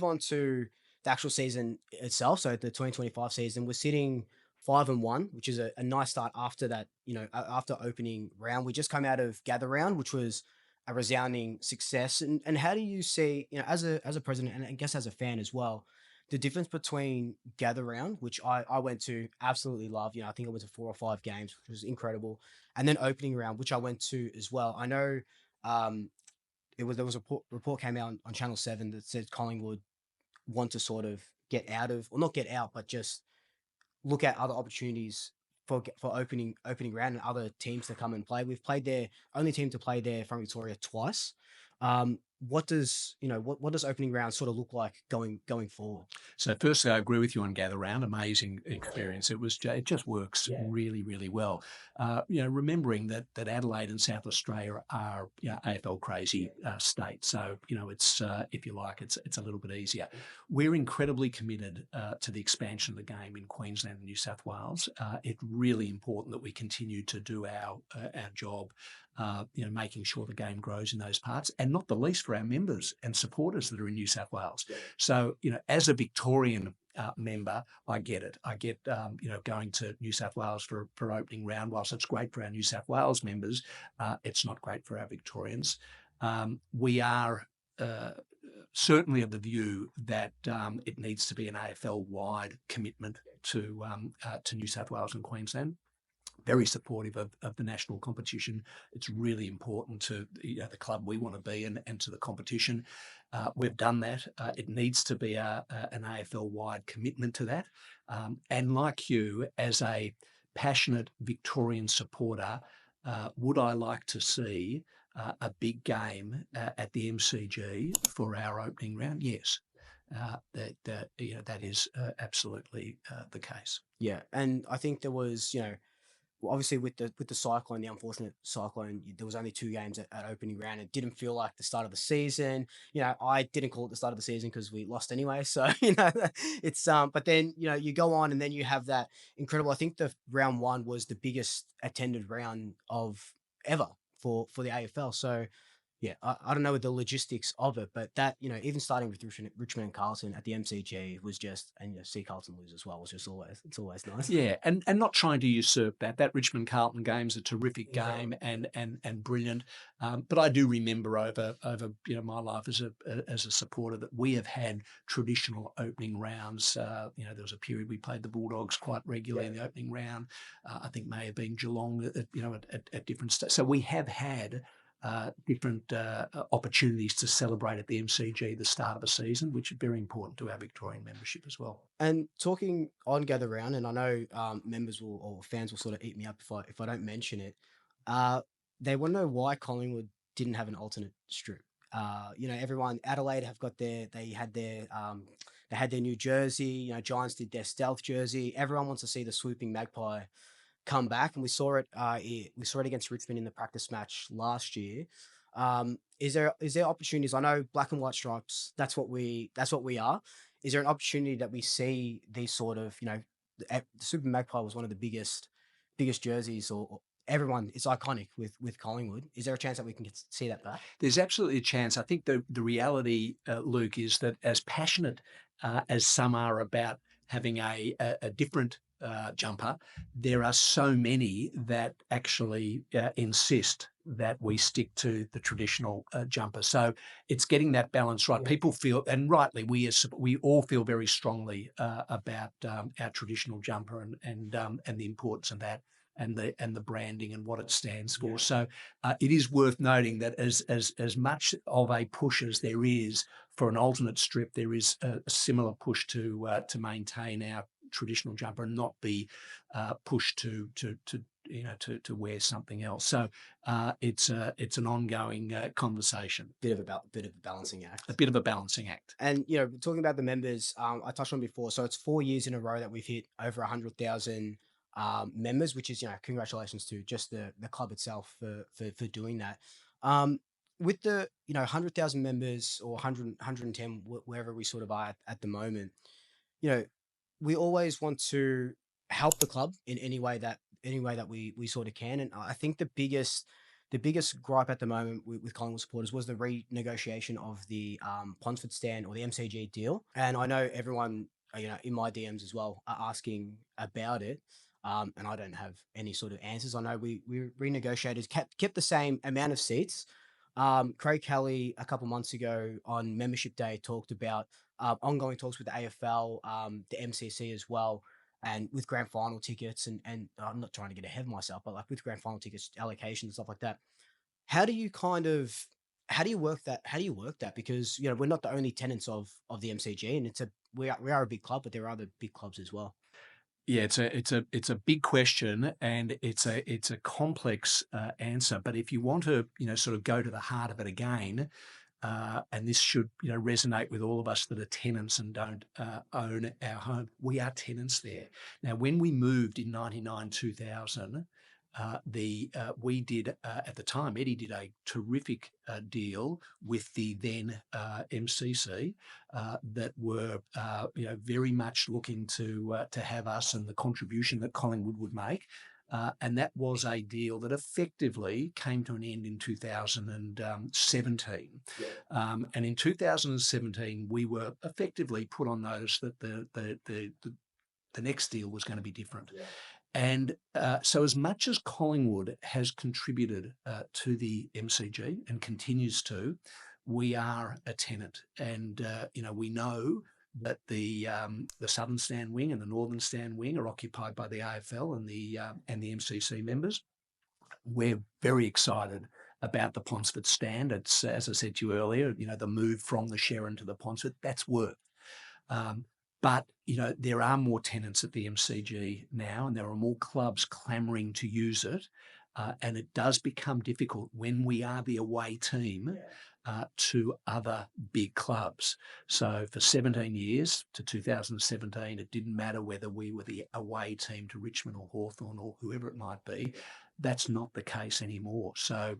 move on to the actual season itself, so the 2025 season, we're sitting 5-1, which is a nice start after that, after opening round. We just come out of gather round, which was a resounding success. And how do you see, as a president and I guess as a fan as well, the difference between gather round, which I went to, absolutely love. I think I went to 4 or 5 games, which was incredible, and then opening round, which I went to as well. I know um, there was a report came out on Channel 7 that said Collingwood want to sort of get out of, or not get out, but just look at other opportunities for opening round and other teams to come and play. We've played there, only team to play there from Victoria twice. What does what does opening round sort of look like going forward? So firstly, I agree with you on Gather Round. Amazing experience. It just works Yeah. really, really well. Remembering that Adelaide and South Australia are AFL crazy states. So it's if you like, it's a little bit easier. We're incredibly committed to the expansion of the game in Queensland and New South Wales. It's really important that we continue to do our job. Making sure the game grows in those parts, and not the least for our members and supporters that are in New South Wales. So, as a Victorian member, I get it. I get, going to New South Wales for opening round. Whilst it's great for our New South Wales members, it's not great for our Victorians. We are certainly of the view that it needs to be an AFL-wide commitment to New South Wales and Queensland. Very supportive of the national competition. It's really important to the club we want to be and to the competition. We've done that. It needs to be an AFL-wide commitment to that. And like you, as a passionate Victorian supporter, would I like to see a big game at the MCG for our opening round? Yes. That is absolutely the case. Yeah, and I think there was, well, obviously with the cyclone, the unfortunate cyclone, there was only 2 games at opening round. It didn't feel like the start of the season. I didn't call it the start of the season because we lost anyway. So it's But then you go on and then you have that incredible. I think the round one was the biggest attended round of ever for the AFL. So yeah, I don't know the logistics of it, but that, even starting with Richmond and Carlton at the MCG was just, and see Carlton lose as well was just it's always nice. Yeah, and not trying to usurp that. That Richmond Carlton game's a terrific Yeah. game and brilliant. But I do remember over my life as a supporter that we have had traditional opening rounds. There was a period we played the Bulldogs quite regularly in the opening round. I think may have been Geelong at different stages. So we have had different opportunities to celebrate at the MCG the start of a season, which is very important to our Victorian membership as well. And talking on Gather Round, and I know members will or fans will sort of eat me up if I don't mention it. Uh, they want to know why Collingwood didn't have an alternate strip. Everyone Adelaide have got they had their new jersey. Giants did their stealth jersey. Everyone wants to see the swooping magpie come back, and we saw it. We saw it against Richmond in the practice match last year. Is there opportunities? I know black and white stripes. That's what we are. Is there an opportunity that we see these sort of the Super Magpie was one of the biggest jerseys or everyone. It's iconic with Collingwood. Is there a chance that we can see that back? There's absolutely a chance. I think the reality, Luke, is that as passionate as some are about having a different jumper, there are so many that actually insist that we stick to the traditional jumper. So it's getting that balance right. Yeah. People feel, and rightly, we all feel very strongly about our traditional jumper and the importance of that. And the branding and what it stands for. Yeah. So it is worth noting that as much of a push as there is for an alternate strip, there is a similar push to maintain our traditional jumper and not be pushed to wear something else. So it's an ongoing conversation. Bit of a balancing act. A bit of a balancing act. And talking about the members, I touched on before. So it's 4 years in a row that we've hit over 100,000 members, which is congratulations to just the club itself for doing that. With the 100,000 members or 110 wherever we sort of are at the moment, we always want to help the club in any way that we sort of can. And I think the the biggest gripe at the moment with Collingwood supporters was the renegotiation of the Ponsford stand or the MCG deal. And I know everyone, in my DMs as well, are asking about it. And I don't have any sort of answers. I know we renegotiated, kept the same amount of seats. Craig Kelly a couple months ago on Membership Day talked about ongoing talks with the AFL, the MCC as well, and with grand final tickets. And I'm not trying to get ahead of myself, but like with grand final tickets allocation and stuff like that. How do you kind of how do you work that? How do you work that? Because we're not the only tenants of the MCG, and we are a big club, but there are other big clubs as well. Yeah, it's a big question, and it's a complex answer. But if you want to, sort of go to the heart of it again, and this should, resonate with all of us that are tenants and don't own our home. We are tenants there. Now, when we moved in 99, 2000, we did at the time, Eddie did a terrific deal with the then MCC that were very much looking to have us and the contribution that Collingwood would make. And that was a deal that effectively came to an end in 2017. Yeah. And in 2017, we were effectively put on notice that the next deal was going to be different. Yeah. And so, as much as Collingwood has contributed to the MCG and continues to, we are a tenant, and we know that the southern stand wing and the northern stand wing are occupied by the AFL and the MCC members. We're very excited about the Ponsford stand. It's, as I said to you earlier, the move from the Sherrin to the Ponsford, that's work. But there are more tenants at the MCG now, and there are more clubs clamouring to use it. And it does become difficult when we are the away team to other big clubs. So for 17 years to 2017, it didn't matter whether we were the away team to Richmond or Hawthorn or whoever it might be. That's not the case anymore. So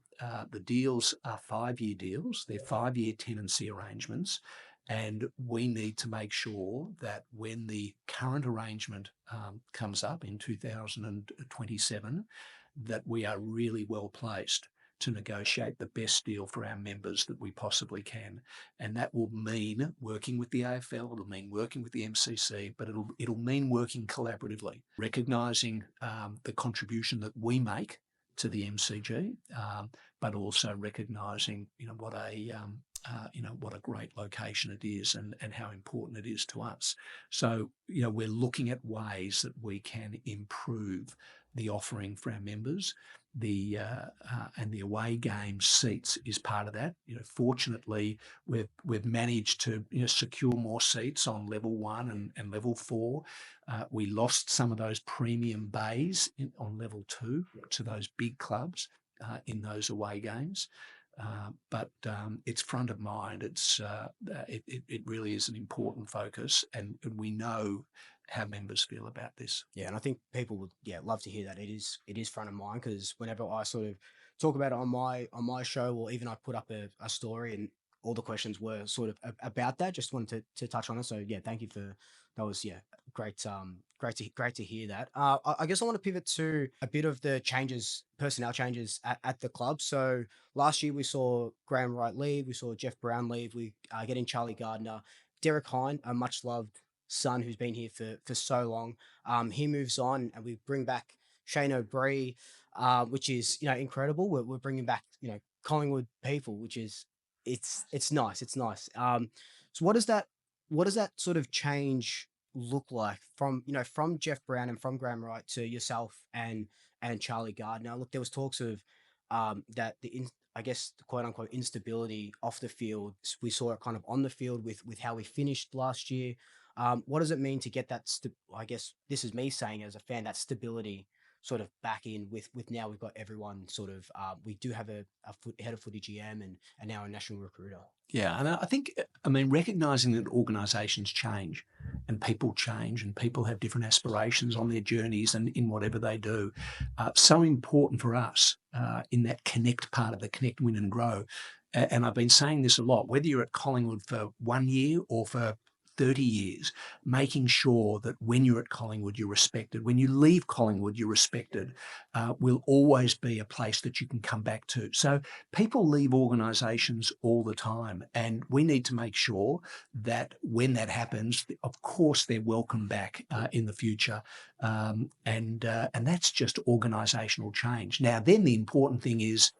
the deals are 5-year deals. They're 5-year tenancy arrangements. And we need to make sure that when the current arrangement comes up in 2027, that we are really well placed to negotiate the best deal for our members that we possibly can. And that will mean working with the AFL, it'll mean working with the MCC, but it'll mean working collaboratively, recognising the contribution that we make to the MCG, but also recognising what a great location it is and how important it is to us. So we're looking at ways that we can improve the offering for our members. And the away game seats is part of that. Fortunately, we've managed to secure more seats on level 1 and level 4. We lost some of those premium bays on level 2 to those big clubs in those away games. But it's front of mind. It really is an important focus, and we know how members feel about this. Yeah, and I think people would love to hear that. It is front of mind because whenever I sort of talk about it on my show, or even I put up a story and all the questions were sort of about that. Just wanted to touch on it. So yeah, thank you for that. Was great great to hear that. I guess I want to pivot to a bit of the personnel changes at the club. So last year we saw Graham Wright leave, we saw Jeff Brown leave, we get in Charlie Gardner, Derek Hine, a much loved son who's been here for so long. He moves on, and we bring back Shane O'Brien, which is incredible. We're bringing back Collingwood people, which is it's nice. It's nice. So what does that sort of change look like from Jeff Brown and from Graham Wright to yourself and Charlie Gardner? Look, there was talks of that I guess the quote unquote instability off the field. We saw it kind of on the field with how we finished last year. What does it mean to get that? I guess this is me saying as a fan, that stability sort of back in with now we've got everyone sort of. We do have a head of footy GM and now a national recruiter. Yeah, and I think, recognising that organisations change and people change and people have different aspirations on their journeys and in whatever they do, so important for us in that connect part of the connect, win and grow. And I've been saying this a lot, whether you're at Collingwood for 1 year or for 30 years, making sure that when you're at Collingwood, you're respected. When you leave Collingwood, you're respected, will always be a place that you can come back to. So people leave organisations all the time, and we need to make sure that when that happens, of course, they're welcome back in the future. And that's just organisational change. Now, then the important thing is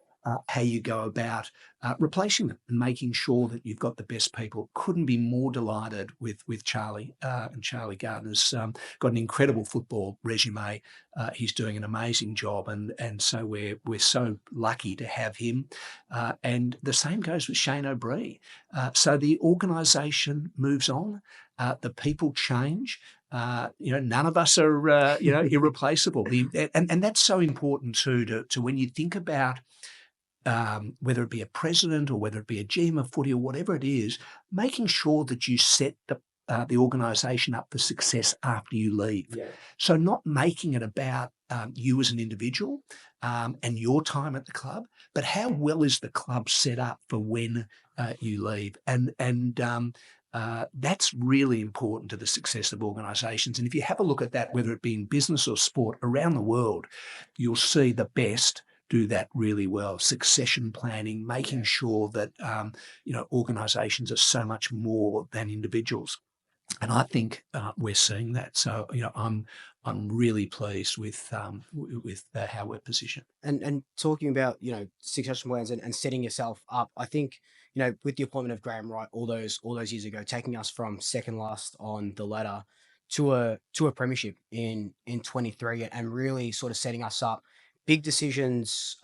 how you go about replacing them and making sure that you've got the best people. Couldn't be more delighted with Charlie, and Charlie Gardner's got an incredible football resume. He's doing an amazing job, and so we're so lucky to have him. And the same goes with Shane O'Brien. So the organisation moves on, the people change. None of us are irreplaceable. And that's so important too. To when you think about whether it be a president or whether it be a GM of footy or whatever it is, making sure that you set the organisation up for success after you leave. Yeah. So not making it about you as an individual and your time at the club, but how well is the club set up for when you leave? And that's really important to the success of organisations. And if you have a look at that, whether it be in business or sport around the world, you'll see the best do that really well. Succession planning, making sure that organisations are so much more than individuals. And I think we're seeing that. So I'm really pleased with how we're positioned. And talking about succession plans and setting yourself up, I think with the appointment of Graham Wright all those years ago, taking us from second last on the ladder to a premiership in 23, and really sort of setting us up. Big decisions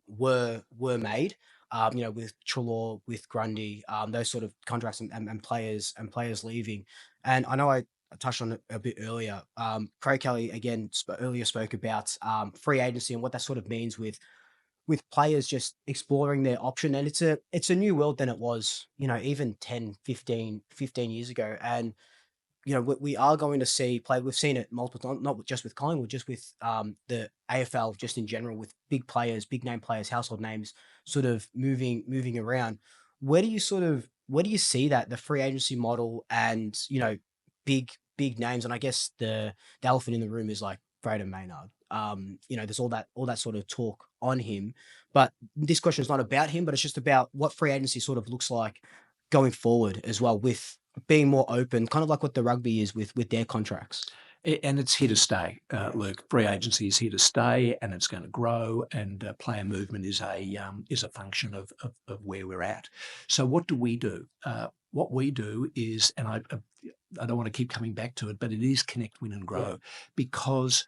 were made. With Trelaw, with Grundy, those sort of contracts and players leaving. And I know I touched on it a bit earlier. Craig Kelly again earlier spoke about free agency and what that sort of means with players just exploring their option. And it's a new world than it was, even 10, 15 years ago. And we are going to see play. We've seen it multiple times, not just with Collingwood, just with the AFL, just in general, with big players, big name players, household names, sort of moving around. Where do you see that the free agency model and big names? And I guess the elephant in the room is like Braden Maynard. There's all that sort of talk on him, but this question is not about him, but it's just about what free agency sort of looks like going forward as well, with being more open, kind of like what the rugby is with their contracts. And it's here to stay, Luke. Free agency is here to stay, and it's going to grow. And player movement is a function of where we're at. So what do we do? What we do is, and I don't want to keep coming back to it, but it is connect, win, and grow, Yeah. because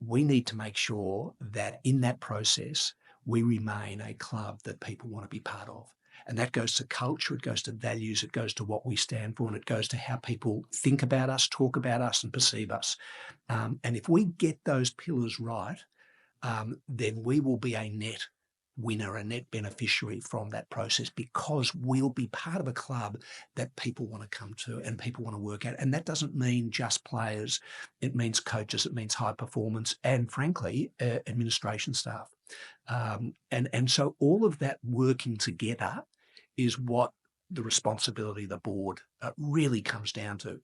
we need to make sure that in that process we remain a club that people want to be part of. And that goes to culture, it goes to values, it goes to what we stand for, and it goes to how people think about us, talk about us, and perceive us. And if we get those pillars right, then we will be a net winner, a net beneficiary from that process, because we'll be part of a club that people want to come to and people want to work at. And that doesn't mean just players, it means coaches, it means high performance, and frankly, administration staff. And so all of that working together is what the responsibility of the board really comes down to.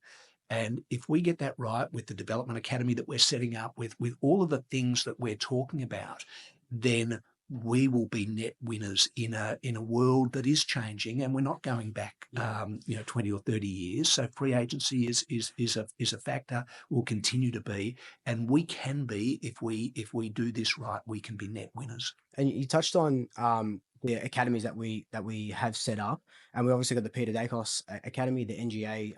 And if we get that right with the development academy that we're setting up, with all of the things that we're talking about, then we will be net winners in a world that is changing, and we're not going back 20 or 30 years. So free agency is a factor, will continue to be, and we can be, if we do this right, we can be net winners. And you touched on the academies that we have set up, and we obviously got the Peter Dacos Academy, the NGA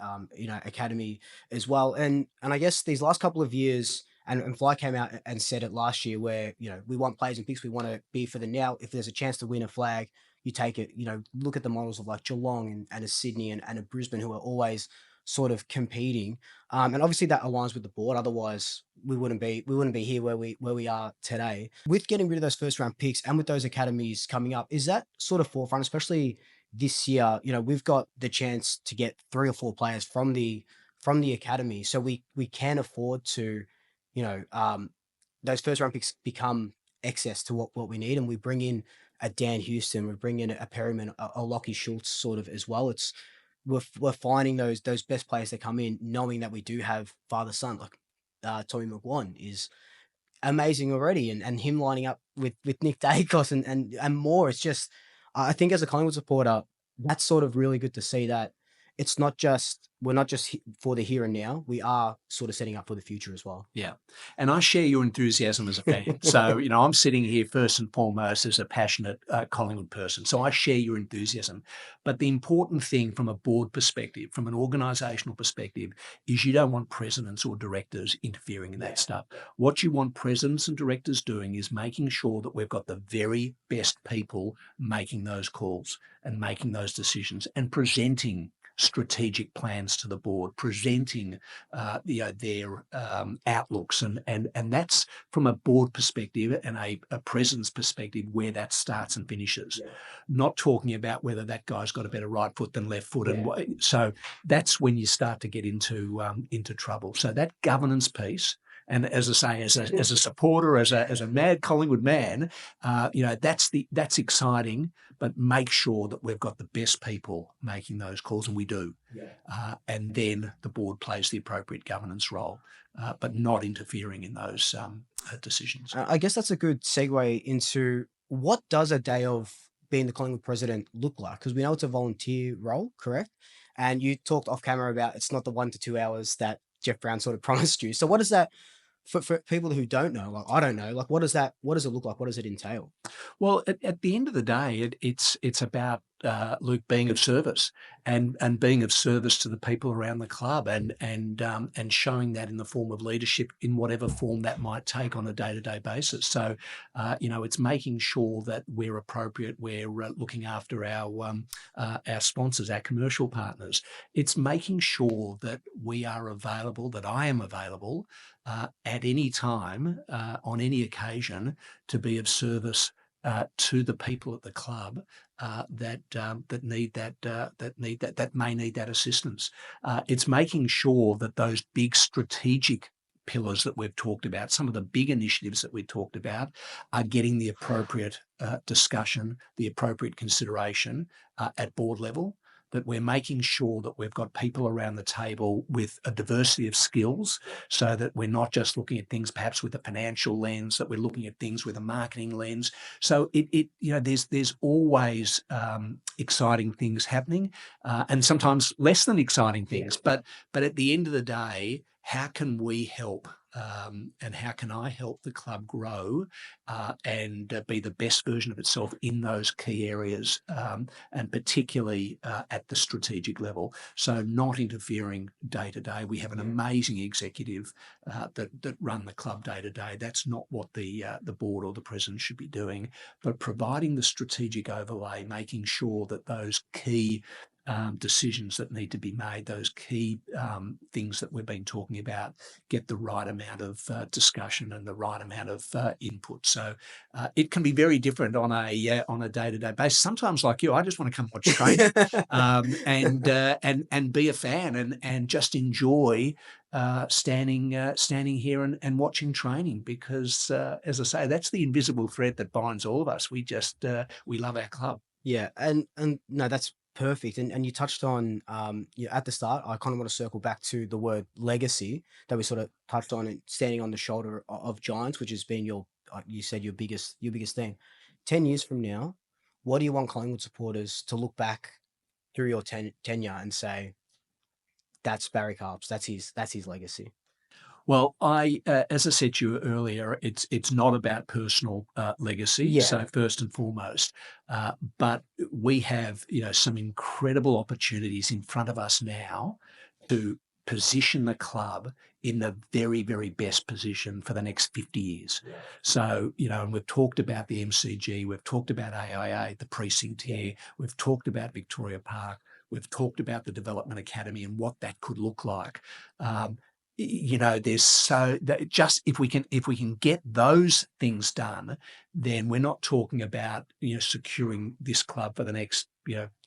academy as well. And I guess these last couple of years, and Fly came out and said it last year, where we want players and picks, we want to be for the now. If there's a chance to win a flag, you take it. Look at the models of like Geelong and a Sydney and a Brisbane, who are always sort of competing. And obviously that aligns with the board. Otherwise, we wouldn't be here where we are today. With getting rid of those first round picks and with those academies coming up, is that sort of forefront, especially this year? We've got the chance to get 3 or 4 players from the academy, so we can afford to, you know, um, those first round picks become excess to what we need, and we bring in a Dan Houston, we bring in a Perryman, a Lockie Schultz sort of as well. we're finding those best players that come in, knowing that we do have father son like Tommy McGuan is amazing already, and him lining up with Nick Dacos and more. It's just I think as a Collingwood supporter, that's sort of really good to see that it's not just we're not just for the here and now. We are sort of setting up for the future as well. Yeah. And I share your enthusiasm as a fan. So, I'm sitting here first and foremost as a passionate Collingwood person. So I share your enthusiasm. But the important thing from a board perspective, from an organisational perspective, is you don't want presidents or directors interfering in that stuff. What you want presidents and directors doing is making sure that we've got the very best people making those calls and making those decisions and presenting strategic plans to the board, presenting their outlooks, and that's from a board perspective and a president's perspective where that starts and finishes. Yeah. Not talking about whether that guy's got a better right foot than left foot, Yeah. and so that's when you start to get into trouble. So that governance piece. And as I say, as a supporter, as a mad Collingwood man, that's exciting. But make sure that we've got the best people making those calls, and we do. Yeah. And then the board plays the appropriate governance role, but not interfering in those decisions. I guess that's a good segue into what does a day of being the Collingwood president look like? Because we know it's a volunteer role, correct? And you talked off camera about it's not the 1 to 2 hours that Jeff Brown sort of promised you. So what does that for people who don't know, like I don't know, like what does it look like? What does it entail? Well, at the end of the day, it's about Luke being of service and being of service to the people around the club and showing that in the form of leadership in whatever form that might take on a day-to-day basis. So, it's making sure that we're appropriate. We're looking after our sponsors, our commercial partners. It's making sure that we are available, that I am available at any time, on any occasion, to be of service to the people at the club that may need that assistance. It's making sure that those big strategic pillars that we've talked about, some of the big initiatives that we talked about, are getting the appropriate discussion, the appropriate consideration at board level. That we're making sure that we've got people around the table with a diversity of skills, so that we're not just looking at things perhaps with a financial lens, that we're looking at things with a marketing lens. So there's always exciting things happening, and sometimes less than exciting things. But at the end of the day, how can we help? And how can I help the club grow and be the best version of itself in those key areas, and particularly at the strategic level? So not interfering day to day. We have an amazing executive that run the club day to day. That's not what the board or the president should be doing, but providing the strategic overlay, making sure that those key decisions that need to be made, those key things that we've been talking about, get the right amount of discussion and the right amount of input. So it can be very different on a day-to-day basis. Sometimes, like you, I just want to come watch training and be a fan and just enjoy standing here and watching training, because as I say, that's the invisible thread that binds all of us. We just we love our club. Yeah, and no, that's perfect. And you touched on at the start. I kind of want to circle back to the word legacy that we sort of touched on, and standing on the shoulder of giants, which has been your you said your biggest thing. 10 years from now, what do you want Collingwood supporters to look back through your tenure and say that's Barry Carps, that's his legacy? Well, as I said to you earlier, it's not about personal legacy. Yeah, So first and foremost, but we have some incredible opportunities in front of us now to position the club in the very, very best position for the next 50 years. So, and we've talked about the MCG, we've talked about AIA, the precinct here, we've talked about Victoria Park, we've talked about the Development Academy and what that could look like. There's so that just if we can get those things done, then we're not talking about securing this club for the next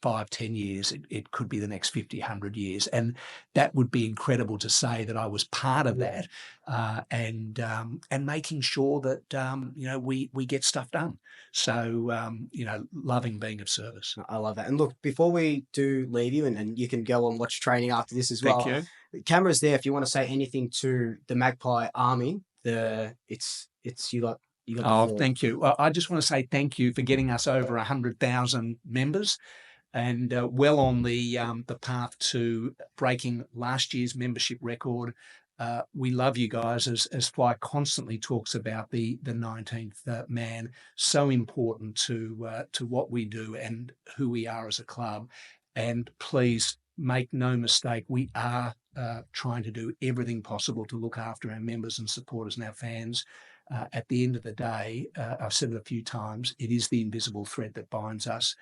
5, 10 years. It could be the next 50, 100 years. And that would be incredible to say that I was part of that, and making sure that, we get stuff done. So, loving being of service. I love that. And look, before we do leave you, and you can go and watch training after this as Thank well. you. The camera's there if you want to say anything to the Magpie Army. It's you got the Oh, floor. thank you. Well, I just want to say thank you for getting us over 100,000 members, and well on the path to breaking last year's membership record. We love you guys, as Fly constantly talks about the 19th man, so important to what we do and who we are as a club. And please make no mistake, we are trying to do everything possible to look after our members and supporters and our fans. At the end of the day, I've said it a few times, it is the invisible thread that binds us.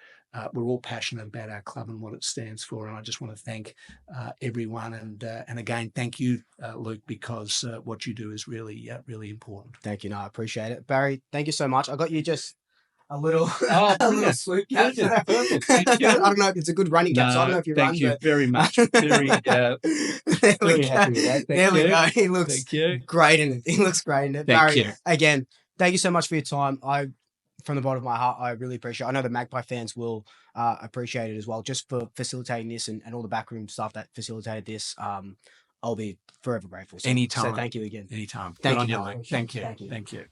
We're all passionate about our club and what it stands for, and I just want to thank everyone, and again, thank you, Luke, because what you do is really, really important. Thank you. No, I appreciate it. Barry, thank you so much. I got you just a little, Oh, a little Swoop cap. perfect. Thank you. I don't know if it's a good running cap, so I don't know if you thank run, you but very much. Very, there we very happy go. with that. Thank There we you. go. He looks Thank you. great in it. He looks great in it. Thank Barry, you. again, thank you so much for your time. From the bottom of my heart, I really appreciate it. I know the Magpie fans will appreciate it as well, just for facilitating this and all the backroom stuff that facilitated this. I'll be forever grateful. So Anytime. thank you again. Anytime. Thank Good on you, you, Barry. Luke. Thank you. Thank you. Thank you.